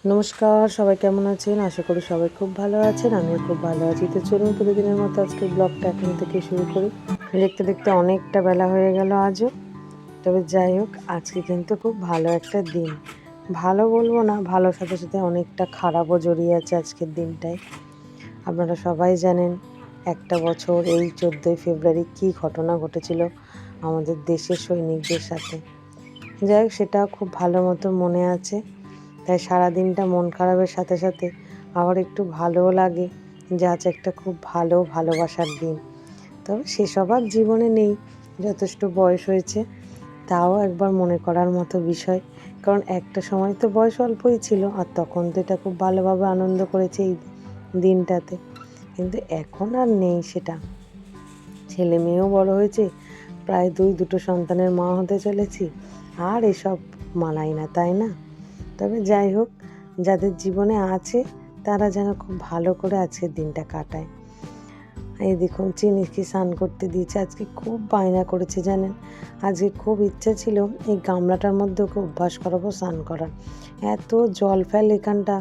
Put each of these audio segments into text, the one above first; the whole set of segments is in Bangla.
নমস্কার, সবাই কেমন আছেন? আশা করি সবাই খুব ভালো আছেন। আমিও খুব ভালো আছি। তো চলুন প্রতিদিনের মতো আজকের ব্লগটা এখন থেকে শুরু করি। দেখতে দেখতে অনেকটা বেলা হয়ে গেল আজও। তবে যাই হোক, আজকে কিন্তু খুব ভালো একটা দিন। ভালো বলবো না, ভালোর সাথে সাথে অনেকটা খারাপও জড়িয়ে আছে আজকের দিনটায়। আপনারা সবাই জানেন একটা বছর এই 14ই ফেব্রুয়ারি কী ঘটনা ঘটেছিল আমাদের দেশের সৈনিকদের সাথে। যাই হোক, সেটা খুব ভালো মতো মনে আছে। তাই সারাদিনটা মন খারাপের সাথে সাথে আবার একটু ভালোও লাগে যে আজ একটা খুব ভালোবাসার দিন। তবে সেসব আর জীবনে নেই, যথেষ্ট বয়স হয়েছে, তাও একবার মনে করার মতো বিষয়। কারণ একটা সময় তো বয়স অল্পই ছিল, আর তখন তো এটা খুব ভালোভাবে আনন্দ করেছে এই দিনটাতে। কিন্তু এখন আর নেই সেটা। ছেলে মেয়েও বড় হয়েছে, প্রায় দুটো সন্তানের মা হতে চলেছি, আর এসব মানায় না, তাই না? তবে যাই হোক, যাদের জীবনে আছে তারা যেন খুব ভালো করে আজকের দিনটা কাটায়। এই দেখুন, চিনিকে স্নান করতে দিয়েছে। আজকে খুব বায়না করেছে জানেন। আজকে খুব ইচ্ছা ছিল এই গামলাটার মধ্যে ওকে অভ্যাস করাবো স্নান করার। এত জল ফেল এখানটা,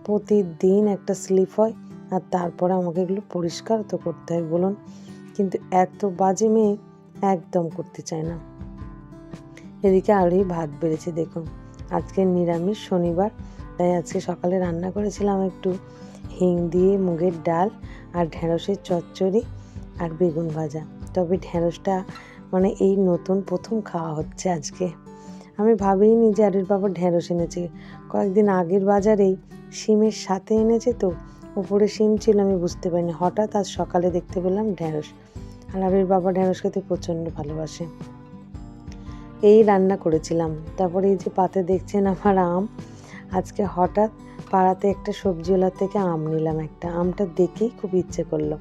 প্রতিদিন একটা স্লিপ হয়, আর তারপরে আমাকে এগুলো পরিষ্কার তো করতে হয় বলুন। কিন্তু এত বাজে মেয়ে, একদম করতে চায় না। এদিকে আরোই ভাত বেড়েছে দেখুন। আজকে নিরামিষ শনিবার, তাই আজকে সকালে রান্না করেছিলাম একটু হিং দিয়ে মুগের ডাল আর ঢ্যাঁড়সের চচ্চড়ি আর বেগুন ভাজা। তবে ঢ্যাঁড়সটা মানে এই নতুন প্রথম খাওয়া হচ্ছে আজকে। আমি ভাবিনি যে আরির বাবা ঢ্যাঁড়স এনেছে। কয়েকদিন আগের বাজারেই শিমের সাথে এনেছে, তো উপরে শিম ছিল, আমি বুঝতে পারিনি। হঠাৎ আজ সকালে দেখতে পেলাম ঢ্যাঁড়স। আর আরির বাবা ঢ্যাঁড়স খেতে প্রচণ্ড ভালোবাসে। এই রান্না করেছিলাম। তারপরে এই যে পাতে দেখছেন আমার আম। আজকে হঠাৎ পাড়াতে একটা সবজিওয়ালার থেকে আম নিলাম একটা। আমটা দেখেই খুব ইচ্ছে করলো।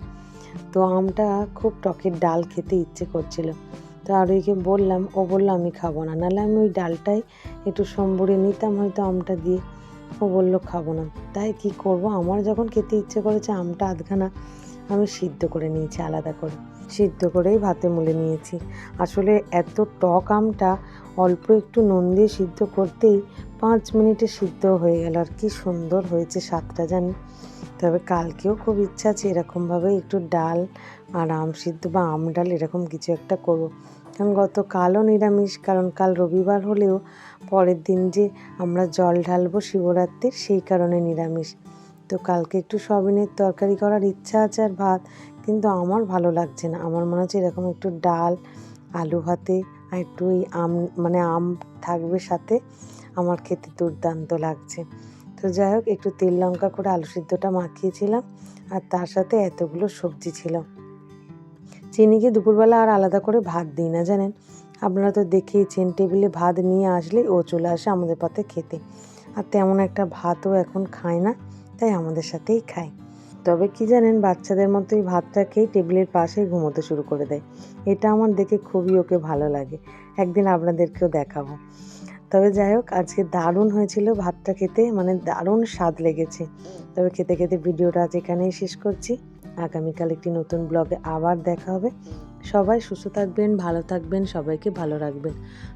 তো আমটা খুব টকের ডাল খেতে ইচ্ছে করছিল। তো আরোইকে বললাম, ও বললো আমি খাবো না, নাহলে আমি ওই ডালটাই একটু সম্বরে নিতাম হয়তো আমটা দিয়ে। ও বললো খাবো না। তাই কি করব, আমার যখন খেতে ইচ্ছে করেছে আমটা আধখানা আমি সিদ্ধ করে নিয়েছি, আলাদা করে সিদ্ধ করেই ভাতে মুলে নিয়েছি। আসলে এত টক আমটা অল্প একটু নুন দিয়ে সিদ্ধ করতেই 5 মিনিটে সিদ্ধ হয়ে গেল, আর কি সুন্দর হয়েছে স্বাদটা জানি। তবে কালকেও খুব ইচ্ছা আছে এরকমভাবে একটু ডাল আর আম সিদ্ধ বা আম ডাল এরকম কিছু একটা করবো। কারণ গতকালও নিরামিষ, কারণ কাল রবিবার হলেও পরের দিন যে আমরা জল ঢালবো শিবরাত্রির, সেই কারণে নিরামিষ। তো কালকে একটু সয়াবিনের তরকারি করার ইচ্ছা আছে আর ভাত, কিন্তু আমার ভালো লাগছে না। আমার মনে হচ্ছে এরকম একটু ডাল আলু ভাতে আর একটু এই আম মানে আম থাকবে সাথে, আমার খেতে দুর্দান্ত লাগছে। তো যাই হোক, একটু তেল লঙ্কা করে আলু সিদ্ধটা মাখিয়েছিলাম, আর তার সাথে এতগুলো সবজি ছিল। চিনিকে দুপুরবেলা আর আলাদা করে ভাত দিই না জানেন। আপনারা তো দেখেইছেন, টেবিলে ভাত নিয়ে আসলেই ও চলে আসে আমাদের পাতে খেতে। আর তেমন একটা ভাতও এখন খায় না, তাই আমাদের সাথেই খায়। তবে কি জানেন, বাচ্চাদের মতোই ভাতটা খেয়ে টেবিলের পাশেই ঘুমোতে শুরু করে দেয়। এটা আমার দেখে খুবই ওকে ভালো লাগে। একদিন আপনাদেরকেও দেখাবো। তবে যাই হোক, আজকে দারুণ হয়েছিল ভাতটা খেতে, মানে দারুণ স্বাদ লেগেছে। তবে খেতে খেতে ভিডিওটা আজ এখানেই শেষ করছি। আগামীকাল একটি নতুন ব্লগে আবার দেখা হবে। সবাই সুস্থ থাকবেন, ভালো থাকবেন, সবাইকে ভালো রাখবেন।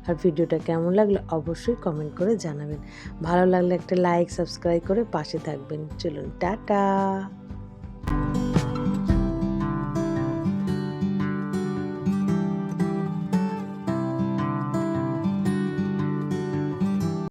আর ভিডিওটা কেমন লাগলো অবশ্যই কমেন্ট করে জানাবেন। ভালো লাগলে একটা লাইক সাবস্ক্রাইব করে পাশে থাকবেন। চলুন, টাটা।